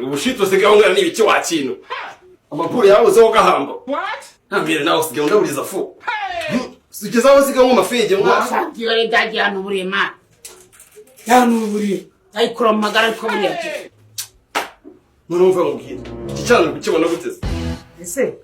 ubushito sigaho ngana n'ibiki wakintu amapuro yawe uzo gahambo nambire nawe sigaho ndaburiza fu sugeza aho sigaho mafege mwa yore daji hano burema hano buri ay kromagara ko buri ati numva ngubwira cyane kukibona guteze ese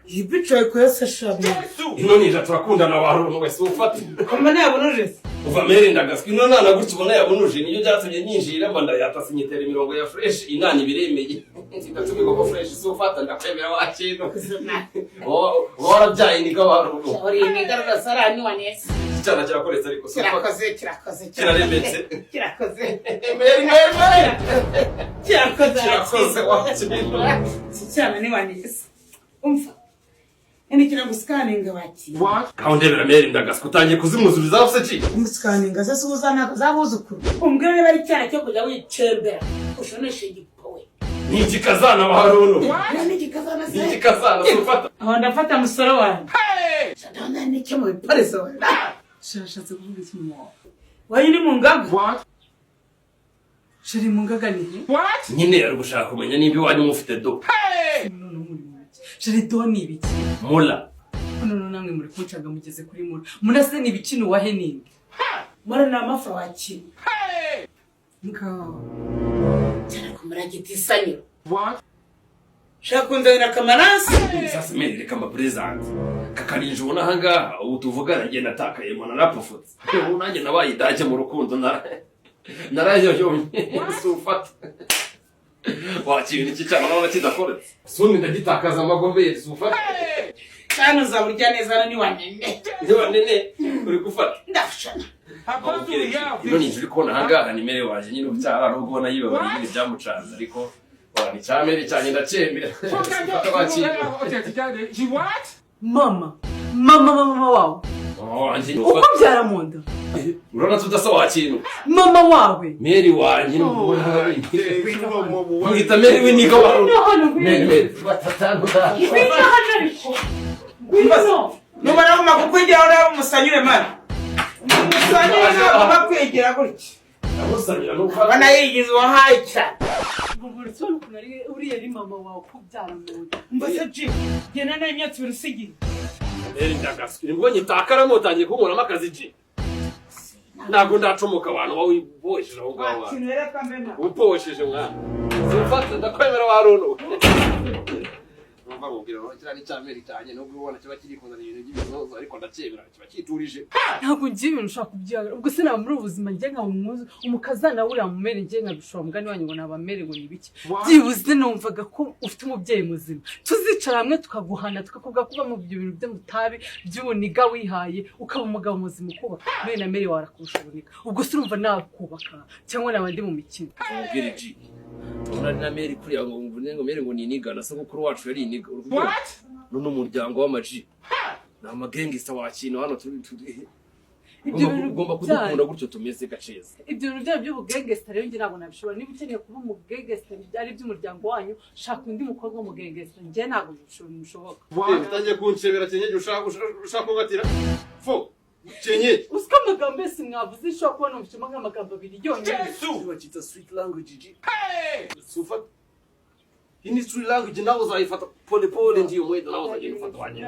yibicaye ko yasashabye ino nija turakundana waruno wese ufata komane yabonuje uva mere ndagaswi ino nana gutyo ubona yabonuje niyo byatumye nyinjira mbanda yatasinyitera imirongo ya fresh inani biremeye ndatume ko fresh so ufata ndakwemera wakino warabyaye niga waruno ori nigarura sarani wanese cyana kirakoretse ariko so kirakoze kirarembetse kirakoze mere kirakoze wakino cyana ni wanese umfa kira gusikaninga bati kaundebera mere ndagaswi utangiye kuzimuzuriza afse ki umusikaninga zasuzana zabuzukuru umbwire bari cyane cyo kujya wicembera ushoneshe igipowe niki kazana waruno niki kazana se niki kazana ufata aho ndafata musoro wanjye sadana niki mu bipareso wanda shashatse kuvuga iki mu wayi ni mungaga shiri mungaga ni nyine yari gushaka kumenya nimba wanyu mufite do shiri do ni ibiki mula none namwe muri kuncaga mugeze kuri mula munase ni ibikino wahe nini mara na amafa waki cyane kumara gitisanyo shakunze na kamarasi sasa mere kama present kakarinje ubona hanga ubu tuvugana nge natakaye mona napofutse ubu nanjye nabaye daje mu rukundo naraje yomye sufata wakintu iki cyane none kidakoretse suni ndagitakaza amagombe sufata cyane uzaburya neza ni wanene uri gufata ndafashana ino ninjye uri kubona ahangaha ni mere waje nyine ubyara no kubona yiba bari nyine byamucanze ariko ni cyamere cyane ndacemera mama wawe uko byara mu nda urabona tudasa wakintu mama wawe meri wanjye mwita meri w'iniga wawe meri batatandukana numara kuma kukwegera ora umusanyure mana umusanyure bakwegera gutya amusanyira no fara bana yigize wahaye cyane Buguritswe kunari uriye ni mama wawe kubyara mu mbase ji gena na nyatsi rusigi meri ndagaswi mbonye takaramo utangiye kumuramo akazi ji ntabwo ndacomoka abantu wawe boshije aho ngaho kinera kamena uposheje mwana zufata ndakwemera waruno numva mubwira no kirani cyameri cyanye no kubona kiba kiri kuzana ibintu by'ibizozo ariko ndacebera kiba kiturije ntabwo ngiye ibintu ushaka kubyara ubwo se naba muri ubuzima njye nka umukazana uriya mumere njye nkabishora mugani wanyu ngo nabamere ngo nibiki byibuze numvaga ko ufite umubyeyi muzima tuzicara hamwe tukaguhana tukakuvuga kuba mu bintu by'amutabi by'ubuniga wihaye ukaba umugabo muzima ukubaka none na mere warakurusha ubuniga ubwo se urumva nakubaka cyangwa nabandi mu mikino ubwire ji urari na meri kuri ngo mvune ngo mere ngo ninigana so gukuru wacu yari iniga none umuryango w'amaji na magengisa wakintu hano turi ibyo ugomba kudukunda gutyo tumeze gaceza ibyo bintu bya by'ubugengesta rero ngira ntabwo nabishobora niba ukeneye kuba umugengesta byari by'umuryango wanyu shaka undi mukobwa w'umugengesta njye ntabwo bishoboka utangiye kunshebera cyenye ushaka kugatira fo cyenye usika amagambo yose mwavuze ishobora kuba numvishemo nk'amagambo abiri yonyine bakita sweet language ji sufa ini sweet language nawe uzayifata pole pole ndiyo mwedo nawe uzayifata wanyine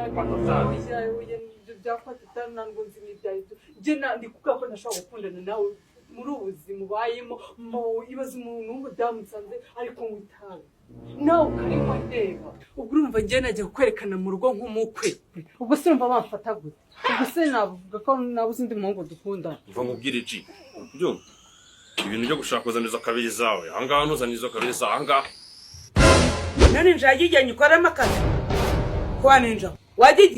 byafata ntabwo nzi n'ibyayo njye ndi kuvuga ko ntashobora gukundana nawe muri ubu buzima ubayemo ibaze umuntu w'umudamu nsanze ariko witawe nawe ukarinywa ndeba ubwo urumva njye najya kukwerekana mu rugo nk'umukwe ubwo se urumva bamfata gute ubwo se navuga ko nabuze undi muhungu dukundana mva mubwire ji byumva ibintu byo gushaka kuzaniza kabiri zawe ahangaha ntuzaniza kabiri zawe ahangaha nani njagijya nyikoramo akazi kwa ninja wagijya